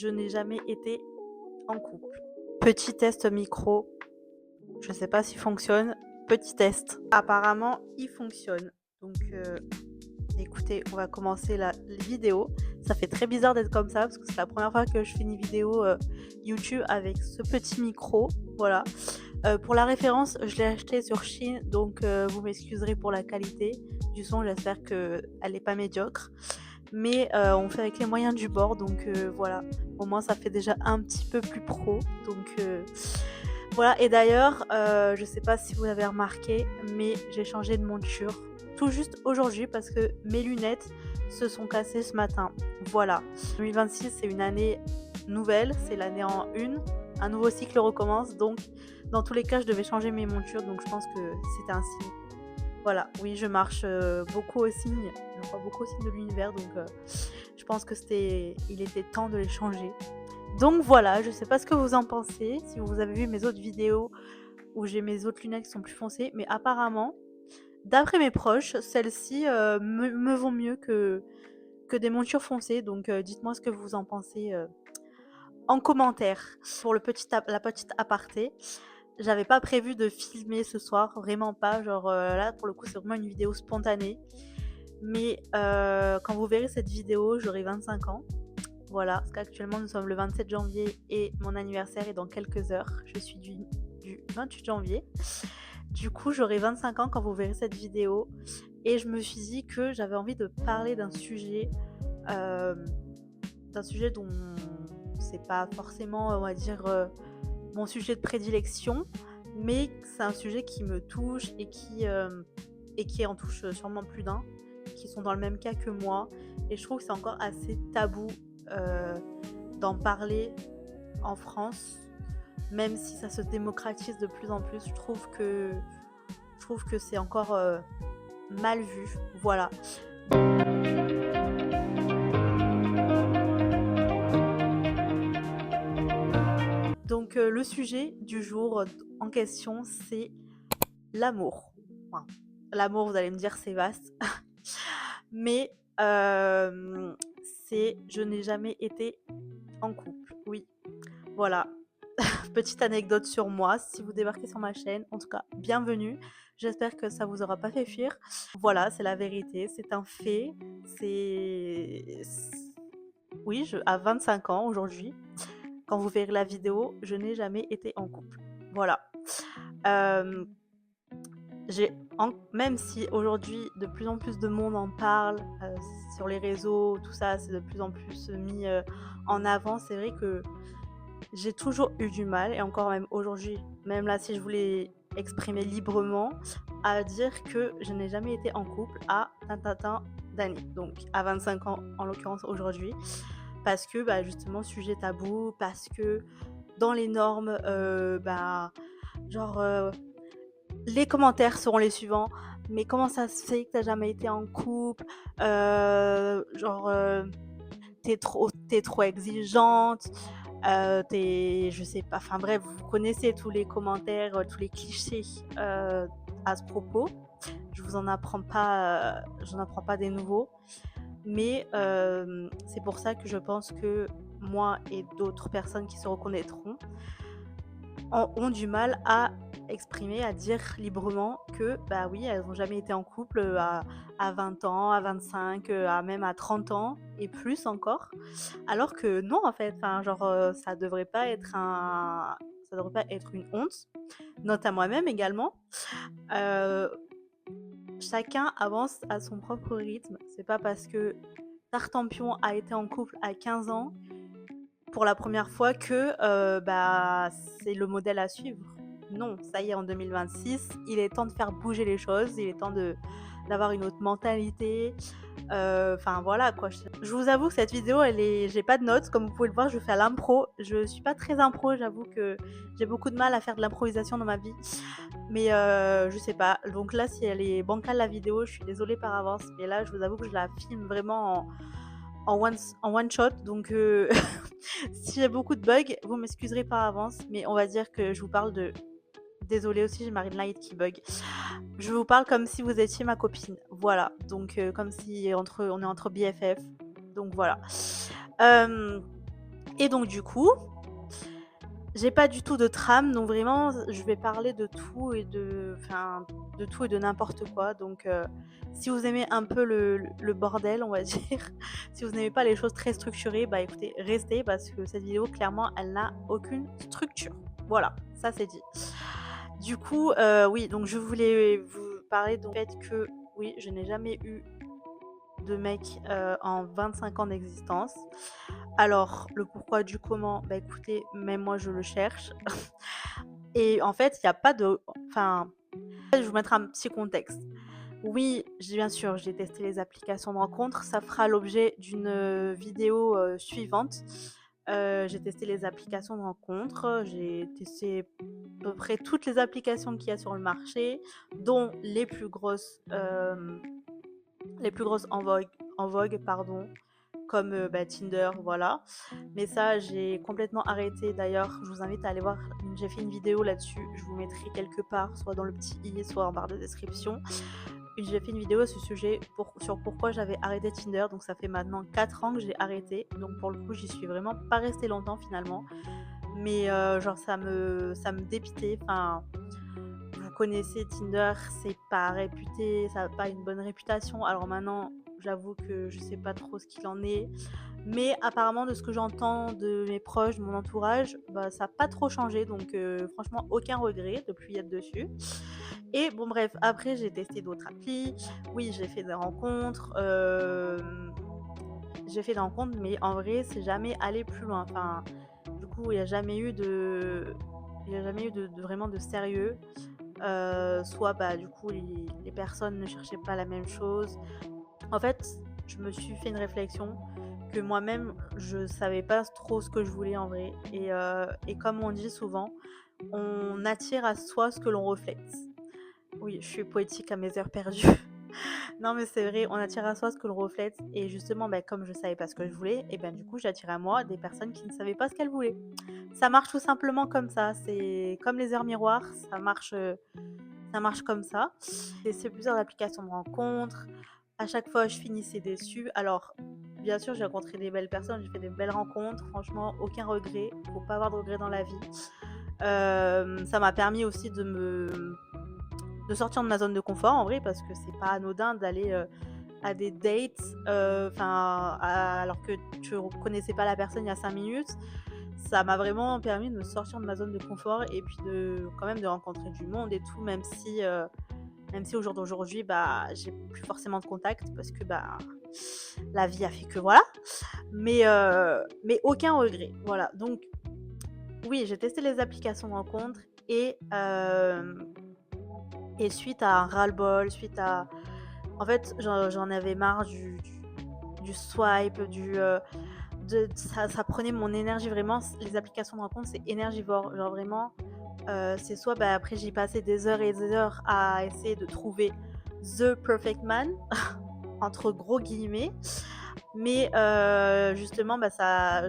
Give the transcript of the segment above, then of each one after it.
Je n'ai jamais été en couple. Petit test micro, je sais pas s'il fonctionne. Petit test. Apparemment, il fonctionne. Donc, écoutez, on va commencer la vidéo. Ça fait très bizarre d'être comme ça parce que c'est la première fois que je fais une vidéo YouTube avec ce petit micro. Voilà. Pour la référence, je l'ai acheté sur Shein, donc vous m'excuserez pour la qualité du son. J'espère qu'elle n'est pas médiocre. Mais on fait avec les moyens du bord, donc voilà. Au moins, ça fait déjà un petit peu plus pro. Donc voilà. Et d'ailleurs, je sais pas si vous avez remarqué, mais j'ai changé de monture tout juste aujourd'hui parce que mes lunettes se sont cassées ce matin. Voilà. 2026, c'est une année nouvelle, c'est l'année en une. Un nouveau cycle recommence, donc dans tous les cas, je devais changer mes montures, donc je pense que c'était un signe. Voilà, oui, je marche beaucoup au signe, je crois beaucoup au signe de l'univers, donc je pense que il était temps de les changer. Donc voilà, je sais pas ce que vous en pensez, si vous avez vu mes autres vidéos où j'ai mes autres lunettes qui sont plus foncées, mais apparemment, d'après mes proches, celles-ci me vont mieux que des montures foncées, donc dites-moi ce que vous en pensez en commentaire. Pour la petite aparté, j'avais pas prévu de filmer ce soir, vraiment pas. Genre là, pour le coup, c'est vraiment une vidéo spontanée. Mais quand vous verrez cette vidéo, j'aurai 25 ans. Voilà, parce qu'actuellement, nous sommes le 27 janvier et mon anniversaire est dans quelques heures. Je suis du 28 janvier. Du coup, j'aurai 25 ans quand vous verrez cette vidéo. Et je me suis dit que j'avais envie de parler euh, d'un sujet dont c'est pas forcément, on va dire, mon sujet de prédilection, mais c'est un sujet qui me touche et qui en touche sûrement plus d'un, qui sont dans le même cas que moi. Et je trouve que c'est encore assez tabou euh, d'en parler en France, même si ça se démocratise de plus en plus. Je trouve que c'est encore mal vu. Voilà. Donc le sujet du jour en question, c'est l'amour. Enfin, l'amour, vous allez me dire, c'est vaste. Mais c'est je n'ai jamais été en couple. Oui, voilà. Petite anecdote sur moi. Si vous débarquez sur ma chaîne, en tout cas, bienvenue. J'espère que ça vous aura pas fait fuir. Voilà, c'est la vérité, c'est un fait. C'est oui, à 25 ans aujourd'hui. Quand vous verrez la vidéo, je n'ai jamais été en couple. Voilà. Euh, Même si aujourd'hui de plus en plus de monde en parle sur les réseaux, tout ça, c'est de plus en plus mis en avant, c'est vrai que j'ai toujours eu du mal, et encore même aujourd'hui, même là si je voulais exprimer librement, à dire que je n'ai jamais été en couple à tant d'années, donc à 25 ans en l'occurrence aujourd'hui, parce que justement sujet tabou, parce que dans les normes, genre les commentaires seront les suivants. Mais comment ça se fait que t'as jamais été en couple? Genre, t'es trop exigeante. Je sais pas. Enfin bref, vous connaissez tous les commentaires, tous les clichés à ce propos. J'en apprends pas des nouveaux. Mais c'est pour ça que je pense que moi et d'autres personnes qui se reconnaîtront ont du mal à exprimer, à dire librement que bah oui, elles n'ont jamais été en couple à 20 ans, à 25, même à 30 ans et plus encore. Alors que non, en fait, enfin, genre, ça devrait pas être une honte. Note à moi-même également. Euh, Chacun avance à son propre rythme. C'est pas parce que Tartampion a été en couple à 15 ans pour la première fois que c'est le modèle à suivre. Non, ça y est, en 2026, il est temps de faire bouger les choses, il est temps d'avoir une autre mentalité. Enfin voilà quoi. Je vous avoue que cette vidéo, j'ai pas de notes, comme vous pouvez le voir, je fais à l'impro. Je suis pas très impro, j'avoue que j'ai beaucoup de mal à faire de l'improvisation dans ma vie. Mais je sais pas. Donc là, si elle est bancale la vidéo, je suis désolée par avance. Mais là, je vous avoue que je la filme vraiment en one shot. Donc si j'ai beaucoup de bugs, vous m'excuserez par avance. Mais on va dire que je vous parle de... Désolée aussi, j'ai Marine Light qui bug. Je vous parle comme si vous étiez ma copine. Voilà. Donc comme si on est entre BFF. Donc voilà. Et donc du coup, j'ai pas du tout de trame, donc vraiment, je vais parler de tout et de tout et de n'importe quoi. Donc, si vous aimez un peu le bordel, on va dire, si vous n'aimez pas les choses très structurées, bah écoutez, restez parce que cette vidéo, clairement, elle n'a aucune structure. Voilà, ça c'est dit. Du coup, oui, donc je voulais vous parler du fait que, oui, je n'ai jamais eu de mec en 25 ans d'existence. Alors, le pourquoi du comment, bah écoutez, même moi je le cherche. Et en fait, il n'y a pas de. Enfin, je vais vous mettre un petit contexte. Oui, bien sûr, j'ai testé les applications de rencontres. Ça fera l'objet d'une vidéo suivante. J'ai testé les applications de rencontres. J'ai testé à peu près toutes les applications qu'il y a sur le marché, dont les plus grosses en vogue pardon, comme bah, Tinder, voilà. Mais ça, j'ai complètement arrêté. D'ailleurs, je vous invite à aller voir. J'ai fait une vidéo là-dessus. Je vous mettrai quelque part, soit dans le petit i, soit en barre de description. J'ai fait une vidéo à ce sujet sur pourquoi j'avais arrêté Tinder. Donc ça fait maintenant 4 ans que j'ai arrêté. Donc pour le coup, j'y suis vraiment pas restée longtemps finalement. Mais genre ça me dépitait. Enfin, vous connaissez Tinder, c'est pas réputé, ça n'a pas une bonne réputation. Alors maintenant, j'avoue que je sais pas trop ce qu'il en est. Mais apparemment, de ce que j'entends de mes proches, de mon entourage, bah, ça n'a pas trop changé. Donc franchement, aucun regret depuis être dessus. Et bon bref, après j'ai testé d'autres applis. Oui, j'ai fait des rencontres. Mais en vrai, c'est jamais allé plus loin. Enfin, du coup, il n'y a jamais eu vraiment de sérieux. Soit bah du coup les personnes ne cherchaient pas la même chose. En fait, je me suis fait une réflexion que moi-même je savais pas trop ce que je voulais en vrai. Et comme on dit souvent, on attire à soi ce que l'on reflète. Oui, je suis poétique à mes heures perdues. Non mais c'est vrai, on attire à soi ce que l'on reflète. Et justement, bah, comme je savais pas ce que je voulais, et ben du coup j'attirais à moi des personnes qui ne savaient pas ce qu'elles voulaient. Ça marche tout simplement comme ça. C'est comme les heures miroirs, ça marche comme ça. J'ai essayé plusieurs applications de rencontres. À chaque fois, je finissais déçue. Alors, bien sûr, j'ai rencontré des belles personnes, j'ai fait des belles rencontres. Franchement, aucun regret. Il ne faut pas avoir de regrets dans la vie. Ça m'a permis aussi de sortir de ma zone de confort, en vrai, parce que c'est pas anodin d'aller à des dates, alors que tu ne connaissais pas la personne il y a 5 minutes. Ça m'a vraiment permis de me sortir de ma zone de confort et puis quand même de rencontrer du monde et tout, même si au jour d'aujourd'hui, bah, j'ai plus forcément de contact parce que bah, la vie a fait que voilà. Mais aucun regret. Voilà. Donc, oui, j'ai testé les applications de rencontres et suite à un ras-le-bol, en fait, j'en avais marre du swipe, ça prenait mon énergie vraiment. Les applications de rencontres, c'est énergivore. Genre vraiment, c'est soit bah, après j'y passais des heures et des heures à essayer de trouver the perfect man, entre gros guillemets. Mais justement, bah,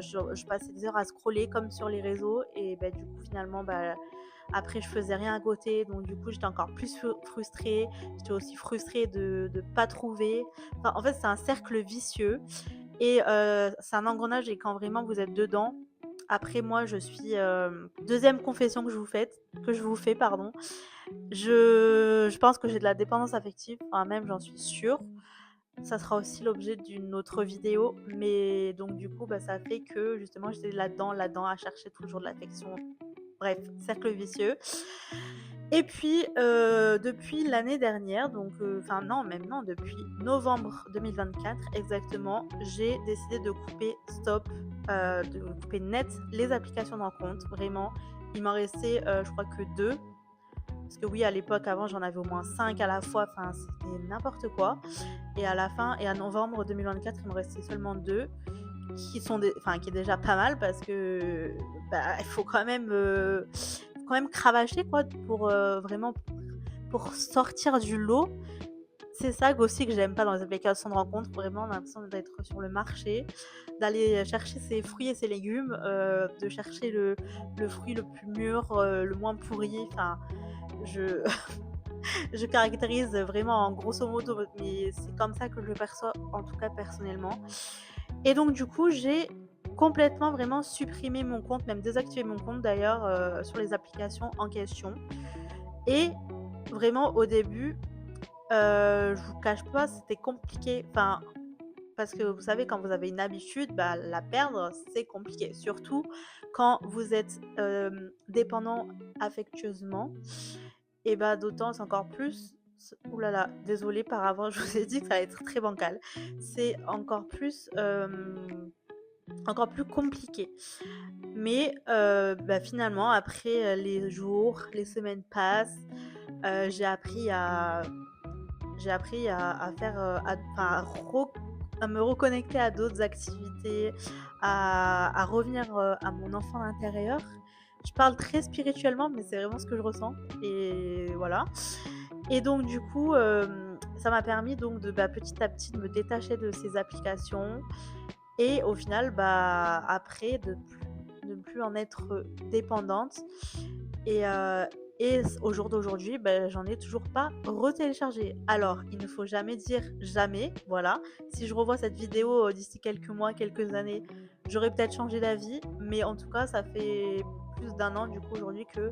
je passais des heures à scroller comme sur les réseaux. Et bah, du coup, finalement, bah, après, je faisais rien à côté. Donc, du coup, j'étais encore plus frustrée. J'étais aussi frustrée de ne pas trouver. Enfin, en fait, c'est un cercle vicieux. Et c'est un engrenage. Et quand vraiment vous êtes dedans, après, moi, je suis. Deuxième confession que je vous fais, pardon. Je pense que j'ai de la dépendance affective. Enfin, même, j'en suis sûre. Ça sera aussi l'objet d'une autre vidéo. Mais donc, du coup, bah, ça fait que justement, j'étais là-dedans, à chercher toujours de l'affection. Bref, cercle vicieux. Et puis, depuis l'année dernière, donc, non, même non, depuis novembre 2024 exactement, j'ai décidé de couper de couper net les applications de rencontre. Vraiment, il m'en restait, je crois que 2. Parce que oui, à l'époque, avant, j'en avais au moins 5 à la fois. Enfin, c'était n'importe quoi. Et à la fin, et à novembre 2024, il me restait seulement 2, qui est déjà pas mal parce que bah, il faut quand même cravacher quoi pour vraiment pour sortir du lot. C'est ça aussi que j'aime pas dans les applications de rencontres. Vraiment, on a l'impression d'être sur le marché, d'aller chercher ses fruits et ses légumes, de chercher le fruit le plus mûr, le moins pourri. Enfin, je je caractérise vraiment en grosso modo, mais c'est comme ça que je le perçois, en tout cas personnellement. Et donc du coup, j'ai complètement vraiment supprimer mon compte, même désactiver mon compte d'ailleurs, sur les applications en question. Et vraiment au début, je vous cache pas, c'était compliqué. Enfin, parce que vous savez, quand vous avez une habitude, bah, la perdre, c'est compliqué. Surtout quand vous êtes dépendant affectueusement, et bah d'autant, c'est encore plus. Ouh là là, désolée par avance, je vous ai dit que ça allait être très bancal. C'est encore plus compliqué. Mais bah, finalement, après les jours, les semaines passent, j'ai appris à faire, enfin, à me reconnecter à d'autres activités, à revenir, à mon enfant intérieur. Je parle très spirituellement, mais c'est vraiment ce que je ressens et voilà. Et donc du coup, ça m'a permis donc de, bah, petit à petit de me détacher de ces applications et au final, bah, après de ne plus en être dépendante et au jour d'aujourd'hui, bah, j'en ai toujours pas retéléchargé. Alors, il ne faut jamais dire jamais, voilà. Si je revois cette vidéo, d'ici quelques mois, quelques années, j'aurais peut-être changé d'avis, mais en tout cas, ça fait plus d'un an du coup aujourd'hui que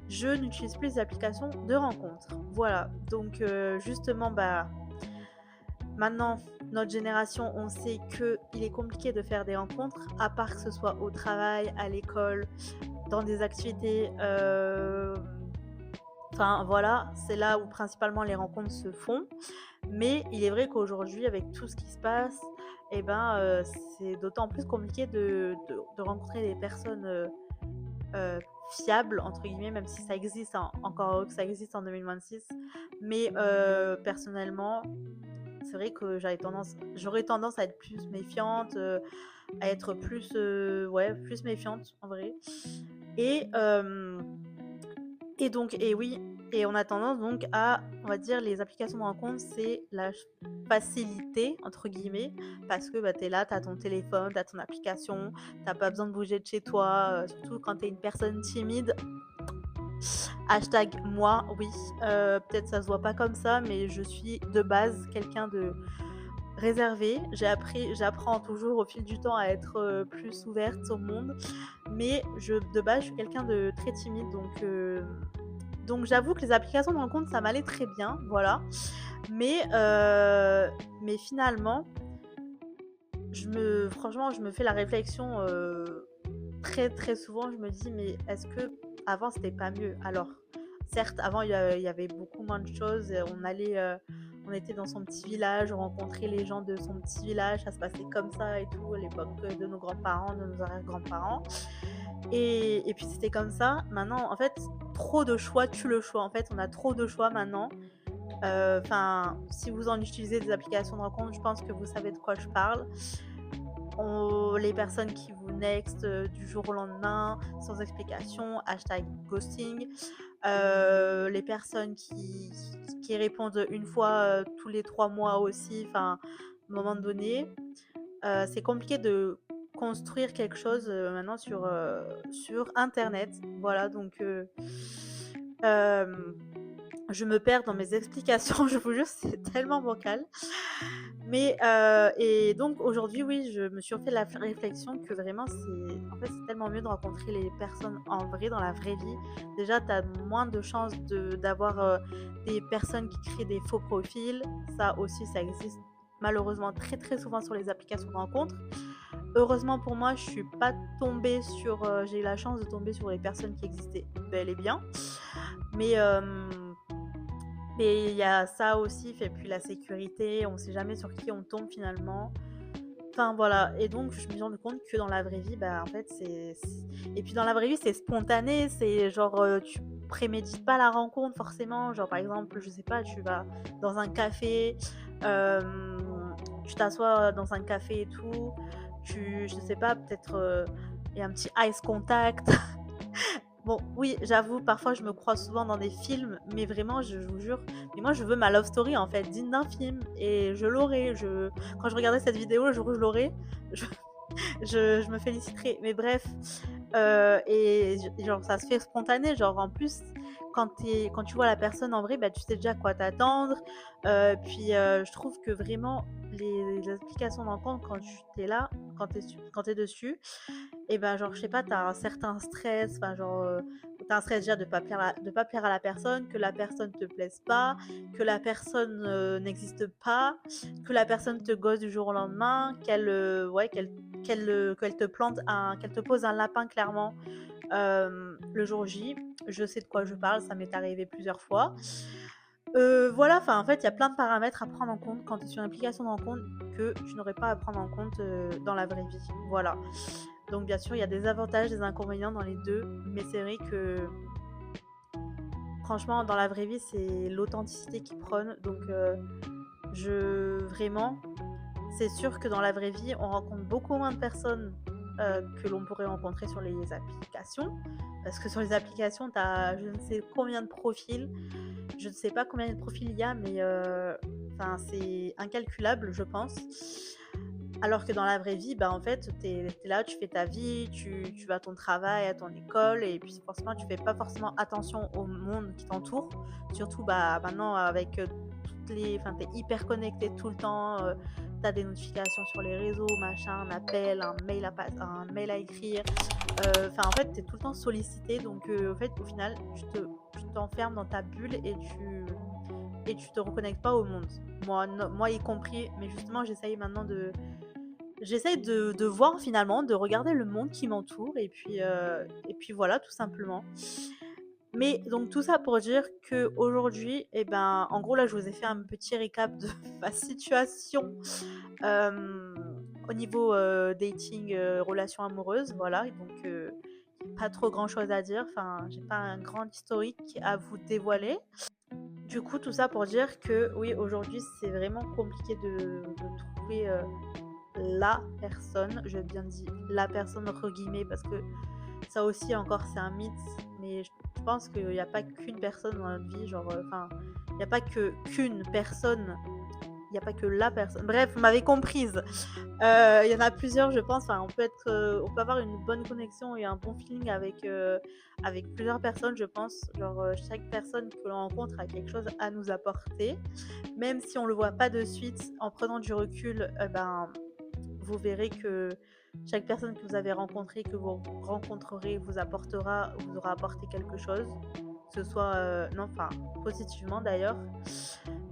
je n'utilise plus les applications de rencontres. Voilà, donc justement, bah, maintenant, notre génération, on sait qu'il est compliqué de faire des rencontres, à part que ce soit au travail, à l'école, dans des activités, enfin voilà, c'est là où principalement les rencontres se font. Mais il est vrai qu'aujourd'hui, avec tout ce qui se passe, et ben, c'est d'autant plus compliqué de rencontrer des personnes, heu, «fiables» entre guillemets, même si ça existe, hein, encore heureux que ça existe en 2026. Mais personnellement, c'est vrai que j'aurais tendance à être plus méfiante, à être plus, ouais, plus méfiante en vrai. Et oui, et on a tendance donc à, on va dire, les applications de rencontre, c'est la «facilité» entre guillemets, parce que, bah, tu es là, tu as ton téléphone, tu as ton application, tu pas besoin de bouger de chez toi, surtout quand tu es une personne timide. Hashtag moi, oui, peut-être ça se voit pas comme ça, mais je suis de base quelqu'un de réservé. J'apprends toujours au fil du temps à être, plus ouverte au monde, mais de base, je suis quelqu'un de très timide, donc j'avoue que les applications de rencontre, ça m'allait très bien, voilà. Mais finalement, franchement, je me fais la réflexion, très, très souvent, je me dis: «Mais est-ce que avant c'était pas mieux?» Alors, certes, avant, il y avait beaucoup moins de choses, on était dans son petit village, on rencontrait les gens de son petit village, ça se passait comme ça et tout, à l'époque, de nos grands-parents, de nos arrière-grands-parents et puis c'était comme ça. Maintenant, en fait, trop de choix tue le choix. En fait, on a trop de choix maintenant. Enfin, si vous en utilisez des applications de rencontre, je pense que vous savez de quoi je parle. Les personnes qui vous next du jour au lendemain, sans explication, hashtag ghosting. Les personnes qui répondent une fois tous les 3 mois aussi, enfin, à un moment donné, c'est compliqué de construire quelque chose maintenant sur Internet. Voilà, donc euh, je me perds dans mes explications, je vous jure, c'est tellement bancal. Mais et donc aujourd'hui, oui, je me suis fait la réflexion que vraiment c'est tellement mieux de rencontrer les personnes en vrai, dans la vraie vie. Déjà, tu as moins de chances d'avoir, des personnes qui créent des faux profils. Ça aussi, ça existe malheureusement très, très souvent sur les applications de rencontres. Heureusement pour moi, je suis pas tombée j'ai eu la chance de tomber sur les personnes qui existaient bel et bien. Mais il y a ça aussi, et puis la sécurité, on sait jamais sur qui on tombe finalement. Enfin voilà, et donc je me suis rendu compte que dans la vraie vie, bah en fait et puis dans la vraie vie, c'est spontané, c'est genre tu prémédites pas la rencontre forcément. Genre par exemple, je sais pas, tu vas dans un café, euh, tu t'assois dans un café et tout, je sais pas, peut-être il y a un petit ice contact. Bon, oui, j'avoue, parfois je me crois souvent dans des films, mais vraiment, je vous jure, mais moi je veux ma love story en fait, digne d'un film, et je l'aurai. Quand je regardais cette vidéo, le jour où je l'aurai, je... je me féliciterai. Mais bref, genre ça se fait spontané, genre en plus, quand tu vois la personne en vrai, bah, tu sais déjà à quoi t'attendre. Puis je trouve que vraiment, les applications de rencontre, quand tu es là, quand t'es dessus, et ben genre je sais pas, t'as un certain stress, enfin genre t'as un stress déjà de pas plaire à la personne, que la personne te plaise pas, que la personne n'existe pas, que la personne te gosse du jour au lendemain, ouais qu'elle te qu'elle te pose un lapin clairement le jour J. Je sais de quoi je parle, ça m'est arrivé plusieurs fois. Voilà, enfin en fait, il y a plein de paramètres à prendre en compte quand tu es sur une application de rencontre que tu n'aurais pas à prendre en compte dans la vraie vie. Voilà. Donc bien sûr, il y a des avantages, des inconvénients dans les deux, mais c'est vrai que franchement, dans la vraie vie, c'est l'authenticité qui prône. Donc vraiment, c'est sûr que dans la vraie vie, on rencontre beaucoup moins de personnes que l'on pourrait rencontrer sur les applications. Parce que sur les applications, tu as je ne sais combien de profils. Je ne sais pas combien de profils il y a, mais c'est incalculable, je pense. Alors que dans la vraie vie, bah, en fait, t'es là, tu fais ta vie, tu vas à ton travail, à ton école, et puis forcément, tu fais pas forcément attention au monde qui t'entoure. Surtout bah, maintenant, avec enfin, t'es hyper connecté tout le temps, t'as des notifications sur les réseaux, machin, un appel, un mail à écrire. Enfin, en fait, t'es tout le temps sollicité, donc en fait, au final, tu t'enfermes dans ta bulle et tu te reconnectes pas au monde. Moi y compris, mais justement, j'essaye de voir finalement, de regarder le monde qui m'entoure et puis voilà, tout simplement. Mais donc tout ça pour dire que aujourd'hui, eh ben, en gros là, je vous ai fait un petit récap de ma situation euh, au niveau dating, relation amoureuse, voilà. Et donc pas trop grand chose à dire. Enfin, j'ai pas un grand historique à vous dévoiler. Du coup, tout ça pour dire que oui, aujourd'hui, c'est vraiment compliqué de trouver la personne. Je bien dis la personne entre guillemets parce que ça aussi encore c'est un mythe. Mais je pense qu'il n'y a pas qu'une personne dans notre vie, genre, enfin, il n'y a pas que qu'une personne. Il n'y a pas que la personne. Bref, vous m'avez comprise. Il y en a plusieurs, je pense. Enfin, on peut avoir une bonne connexion et un bon feeling avec plusieurs personnes, je pense. Genre, chaque personne que l'on rencontre a quelque chose à nous apporter. Même si on le voit pas de suite, en prenant du recul, ben, vous verrez que chaque personne que vous avez rencontrée, que vous rencontrerez, vous aura apporté quelque chose. Que ce soit, non, enfin, positivement d'ailleurs.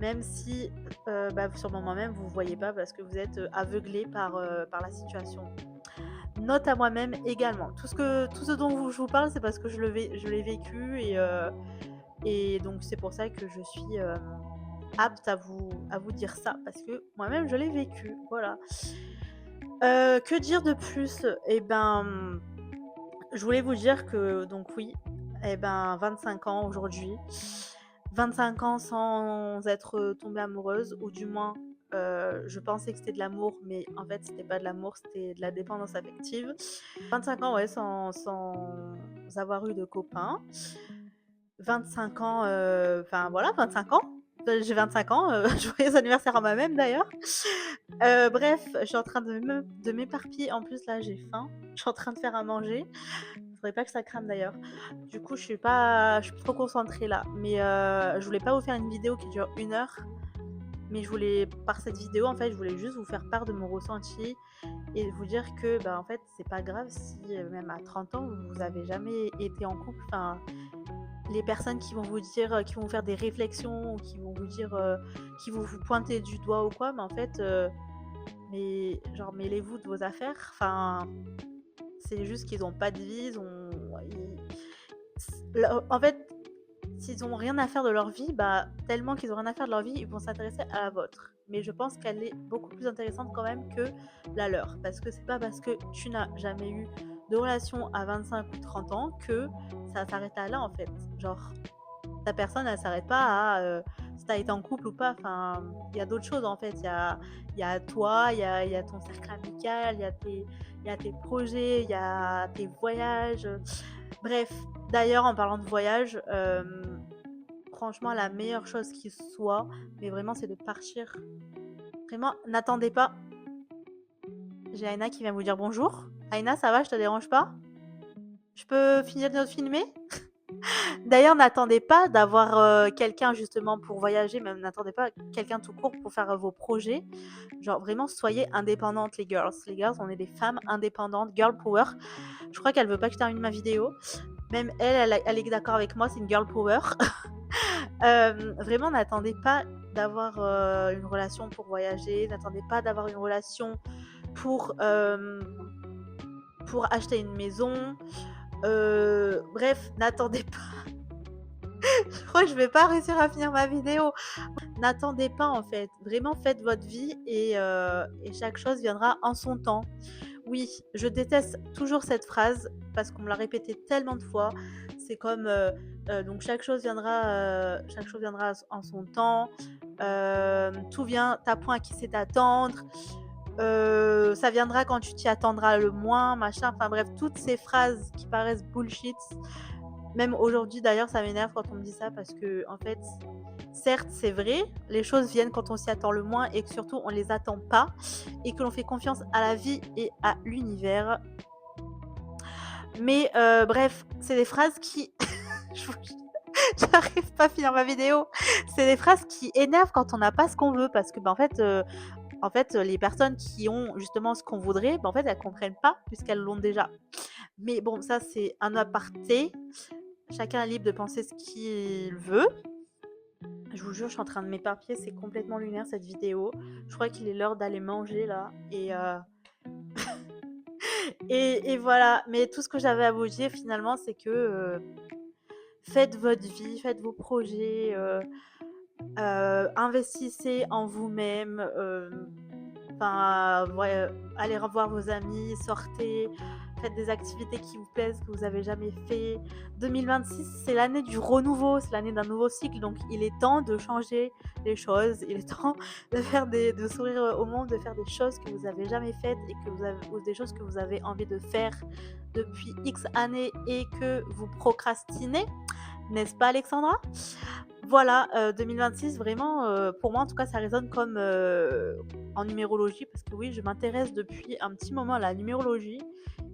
Même si, bah, sur le moment même, vous ne voyez pas parce que vous êtes aveuglé par la situation. Note à moi-même également. Tout ce dont je vous parle, c'est parce que je l'ai vécu et donc c'est pour ça que je suis apte à vous dire ça parce que moi-même je l'ai vécu. Voilà. Que dire de plus? Eh ben, je voulais vous dire que donc oui, eh ben 25 ans aujourd'hui. 25 ans sans être tombée amoureuse, ou du moins je pensais que c'était de l'amour, mais en fait c'était pas de l'amour, c'était de la dépendance affective. 25 ans, ouais, sans avoir eu de copain. 25 ans, enfin voilà, 25 ans. J'ai 25 ans, joyeux anniversaire à moi-même d'ailleurs. Bref, je suis en train de m'éparpiller. En plus, là, j'ai faim. Je suis en train de faire à manger. Faudrait pas que ça crame d'ailleurs. Du coup, je suis trop concentrée là. Mais je voulais pas vous faire une vidéo qui dure 1 heure. Mais par cette vidéo, en fait, je voulais juste vous faire part de mon ressenti et vous dire que, bah, en fait, c'est pas grave si même à 30 ans, vous avez jamais été en couple. Enfin, les personnes qui vont vous dire, qui vont vous faire des réflexions, qui vont vous dire, qui vont vous pointer du doigt ou quoi, mais en fait, mais genre mêlez-vous de vos affaires. Enfin, c'est juste qu'ils ont pas de vie, en fait, s'ils ont rien à faire de leur vie, bah tellement qu'ils ont rien à faire de leur vie, ils vont s'intéresser à la vôtre. Mais je pense qu'elle est beaucoup plus intéressante quand même que la leur, parce que c'est pas parce que tu n'as jamais eu de relation à 25 ou 30 ans que ça s'arrête à là en fait. Genre, ta personne elle s'arrête pas à si t'as été en couple ou pas. Enfin, il y a d'autres choses en fait. Il y a toi, il y a ton cercle amical, il y a tes projets, il y a tes voyages. Bref, d'ailleurs, en parlant de voyage, franchement, la meilleure chose qui soit, mais vraiment, c'est de partir. Vraiment, n'attendez pas. J'ai Aïna qui vient vous dire bonjour. Aïna, ça va, je te dérange pas? Je peux finir de filmer? D'ailleurs, n'attendez pas d'avoir quelqu'un justement pour voyager, même n'attendez pas quelqu'un tout court pour faire vos projets. Genre vraiment, soyez indépendantes les girls. Les girls, on est des femmes indépendantes, girl power. Je crois qu'elle veut pas que je termine ma vidéo. Même elle est d'accord avec moi, c'est une girl power. Vraiment, n'attendez pas d'avoir une relation pour voyager, n'attendez pas d'avoir une relation pour, pour acheter une maison. Bref, n'attendez pas. Je crois que je vais pas réussir à finir ma vidéo. N'attendez pas en fait. Vraiment, faites votre vie et chaque chose viendra en son temps. Oui, je déteste toujours cette phrase parce qu'on me l'a répété tellement de fois. C'est comme donc chaque chose viendra en son temps. Tout vient, t'as point à qui c'est attendre. Ça viendra quand tu t'y attendras le moins, machin. Enfin bref, toutes ces phrases qui paraissent bullshit. Même aujourd'hui d'ailleurs, ça m'énerve quand on me dit ça parce que en fait, certes, c'est vrai, les choses viennent quand on s'y attend le moins et que surtout on les attend pas et que l'on fait confiance à la vie et à l'univers. Mais bref, c'est des phrases qui j'arrive pas à finir ma vidéo. C'est des phrases qui énervent quand on n'a pas ce qu'on veut parce que en fait, les personnes qui ont justement ce qu'on voudrait, en fait, elles comprennent pas puisqu'elles l'ont déjà. Mais bon, ça c'est un aparté. Chacun est libre de penser ce qu'il veut. Je vous jure, je suis en train de m'éparpiller, c'est complètement lunaire cette vidéo. Je crois qu'il est l'heure d'aller manger là. Et voilà. Mais tout ce que j'avais à vous dire finalement, c'est que faites votre vie, faites vos projets, investissez en vous-même. Enfin, ouais, allez revoir vos amis, sortez, faites des activités qui vous plaisent, que vous n'avez jamais fait. 2026, c'est l'année du renouveau, c'est l'année d'un nouveau cycle, donc il est temps de changer les choses, il est temps de sourire au monde, de faire des choses que vous n'avez jamais faites et ou des choses que vous avez envie de faire depuis X années et que vous procrastinez, n'est-ce pas Alexandra? Voilà, 2026 vraiment, pour moi en tout cas ça résonne comme, en numérologie parce que oui, je m'intéresse depuis un petit moment à la numérologie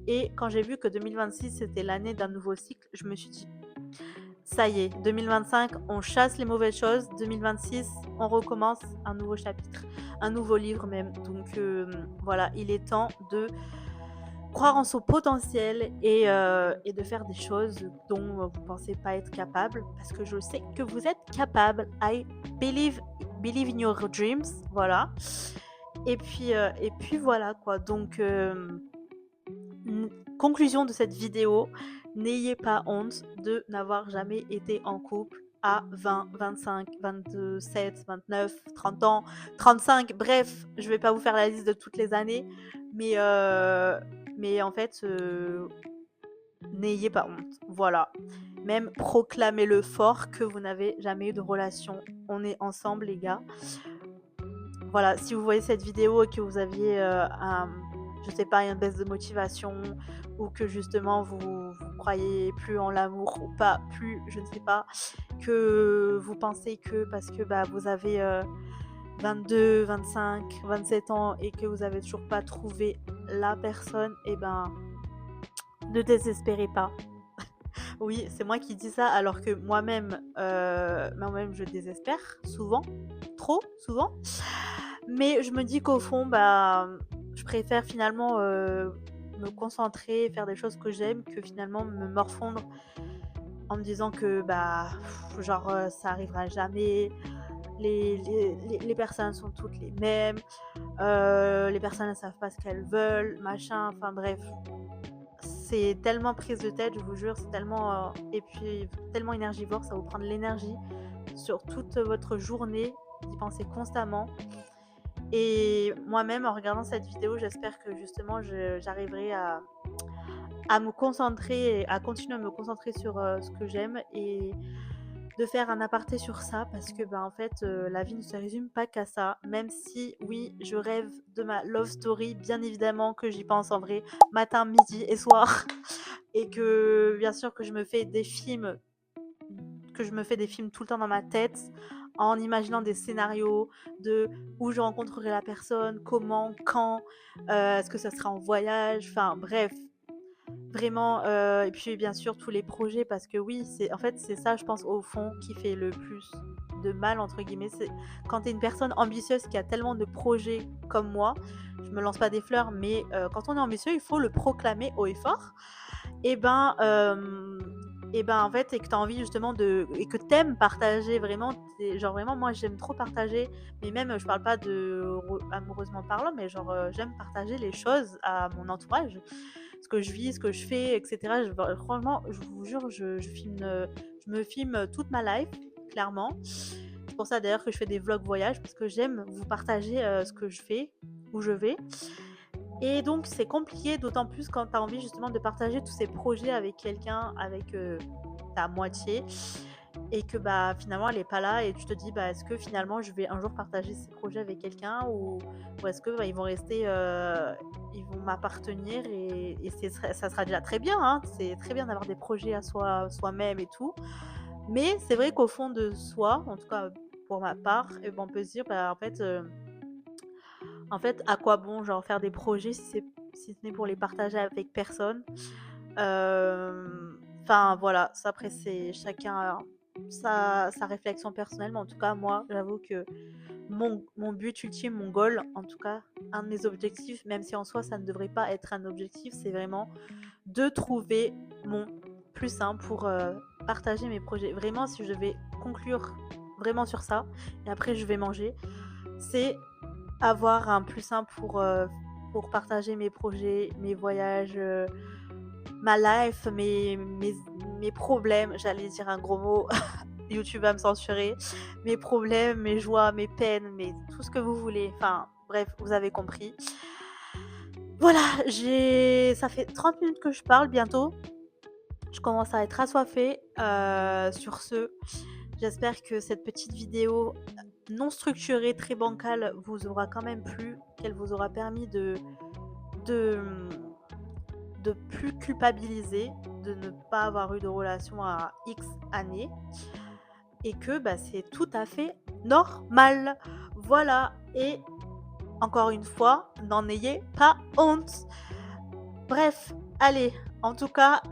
et quand j'ai vu que 2026 c'était l'année d'un nouveau cycle, je me suis dit: «Ça y est, 2025 on chasse les mauvaises choses, 2026 on recommence un nouveau chapitre, un nouveau livre même». Donc voilà, il est temps de croire en son potentiel et de faire des choses dont vous pensez pas être capable parce que je sais que vous êtes capable. I believe, believe in your dreams, voilà. Et puis voilà quoi. Donc conclusion de cette vidéo, n'ayez pas honte de n'avoir jamais été en couple à 20, 25, 27, 29, 30 ans, 35, bref, je vais pas vous faire la liste de toutes les années, mais, mais en fait, n'ayez pas honte, voilà. Même proclamez-le fort que vous n'avez jamais eu de relation. On est ensemble les gars. Voilà, si vous voyez cette vidéo et que vous aviez je sais pas, une baisse de motivation ou que justement vous croyez plus en l'amour ou pas plus, je ne sais pas, que vous pensez que parce que bah, vous avez 22, 25, 27 ans et que vous avez toujours pas trouvé la personne, et ben ne désespérez pas. Oui, c'est moi qui dis ça alors que moi-même je désespère souvent, trop souvent. Mais je me dis qu'au fond, bah, je préfère finalement me concentrer, faire des choses que j'aime, que finalement me morfondre en me disant que bah, genre ça arrivera jamais. Les personnes sont toutes les mêmes. Les personnes ne savent pas ce qu'elles veulent, machin. Enfin bref, c'est tellement prise de tête, je vous jure, c'est tellement et puis tellement énergivore, ça vous prend de l'énergie sur toute votre journée, d'y penser constamment. Et moi-même, en regardant cette vidéo, j'espère que justement j'arriverai à me concentrer, à continuer à me concentrer sur ce que j'aime et de faire un aparté sur ça parce que bah, en fait la vie ne se résume pas qu'à ça, même si oui je rêve de ma love story, bien évidemment que j'y pense en vrai matin, midi et soir et que bien sûr que je me fais des films tout le temps dans ma tête en imaginant des scénarios de où je rencontrerai la personne, comment, quand, est-ce que ça sera en voyage, enfin bref, Vraiment, et puis bien sûr tous les projets parce que oui, c'est en fait, c'est ça je pense au fond qui fait le plus de «mal» entre guillemets. C'est quand tu es une personne ambitieuse qui a tellement de projets comme moi, je me lance pas des fleurs, mais quand on est ambitieux, il faut le proclamer haut et fort. Et ben, en fait, et que tu as envie justement de et que tu aimes partager vraiment, genre vraiment moi j'aime trop partager, mais même je parle pas de amoureusement parlant, mais genre j'aime partager les choses à mon entourage, ce que je vis, ce que je fais, etc. Franchement, je vous jure, je me filme toute ma life, clairement. C'est pour ça d'ailleurs que je fais des vlogs voyage, parce que j'aime vous partager ce que je fais, où je vais. Et donc c'est compliqué, d'autant plus quand tu as envie justement de partager tous ces projets avec quelqu'un, avec ta moitié, et que bah finalement elle est pas là, et tu te dis bah est-ce que finalement je vais un jour partager ces projets avec quelqu'un, ou est-ce que bah, ils vont rester, ils vont m'appartenir, et ça sera déjà très bien, hein, c'est très bien d'avoir des projets à soi-même et tout. Mais c'est vrai qu'au fond de soi, en tout cas pour ma part, et ben, on peut se dire bah en fait, à quoi bon, genre, faire des projets si ce n'est pour les partager avec personne? Enfin, voilà, ça après c'est chacun a sa réflexion personnelle, mais en tout cas moi, j'avoue que mon but ultime, mon goal, en tout cas, un de mes objectifs, même si en soi ça ne devrait pas être un objectif, c'est vraiment de trouver mon plus simple pour, partager mes projets. Vraiment, si je vais conclure vraiment sur ça, et après je vais manger, c'est avoir un plus simple pour partager mes projets, mes voyages, ma life, mes problèmes, j'allais dire un gros mot, YouTube va me censurer, mes problèmes, mes joies, mes peines, tout ce que vous voulez. Enfin, bref, vous avez compris. Voilà, ça fait 30 minutes que je parle bientôt. Je commence à être assoiffée. Sur ce, j'espère que cette petite vidéo non structurée, très bancale, vous aura quand même plu, qu'elle vous aura permis de, de plus culpabiliser, de ne pas avoir eu de relation à X années, et que bah, c'est tout à fait normal. Voilà, et encore une fois, n'en ayez pas honte. Bref, allez, en tout cas,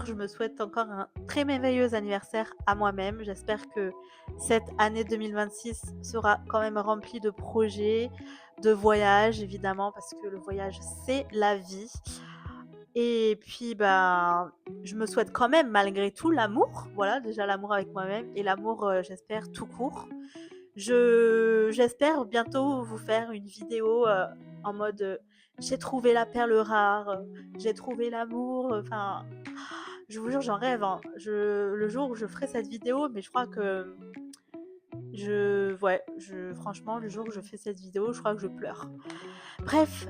je me souhaite encore un très merveilleux anniversaire à moi-même. J'espère que cette année 2026 sera quand même remplie de projets, de voyages évidemment, parce que le voyage c'est la vie. Et puis bah, je me souhaite quand même malgré tout l'amour. Voilà, déjà l'amour avec moi-même, et l'amour, j'espère tout court. J'espère bientôt vous faire une vidéo en mode j'ai trouvé la perle rare, j'ai trouvé l'amour, enfin je vous jure, j'en rêve, hein. Le jour où je ferai cette vidéo, mais je crois que franchement, le jour où je fais cette vidéo, je crois que je pleure. Bref,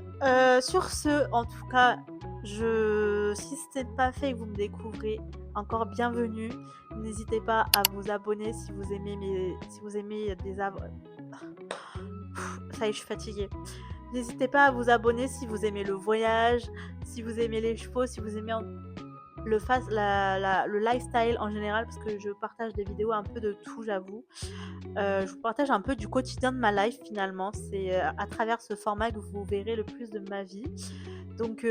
sur ce, en tout cas, si ce n'est pas fait et que vous me découvrez, encore bienvenue. N'hésitez pas à vous abonner si vous aimez ça y est, je suis fatiguée. N'hésitez pas à vous abonner si vous aimez le voyage, si vous aimez les chevaux, si vous aimez le lifestyle en général, parce que je partage des vidéos un peu de tout, j'avoue. Je vous partage un peu du quotidien de ma life finalement. C'est à travers ce format que vous verrez le plus de ma vie. Donc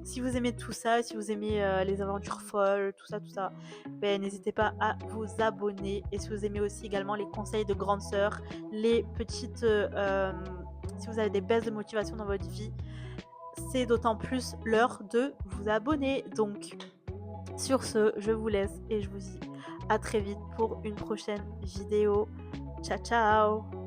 si vous aimez tout ça, si vous aimez les aventures folles, tout ça, ben, n'hésitez pas à vous abonner. Et si vous aimez aussi également les conseils de grande sœur, les petites... si vous avez des baisses de motivation dans votre vie, c'est d'autant plus l'heure de vous abonner. Donc sur ce, je vous laisse et je vous dis à très vite pour une prochaine vidéo. Ciao ciao!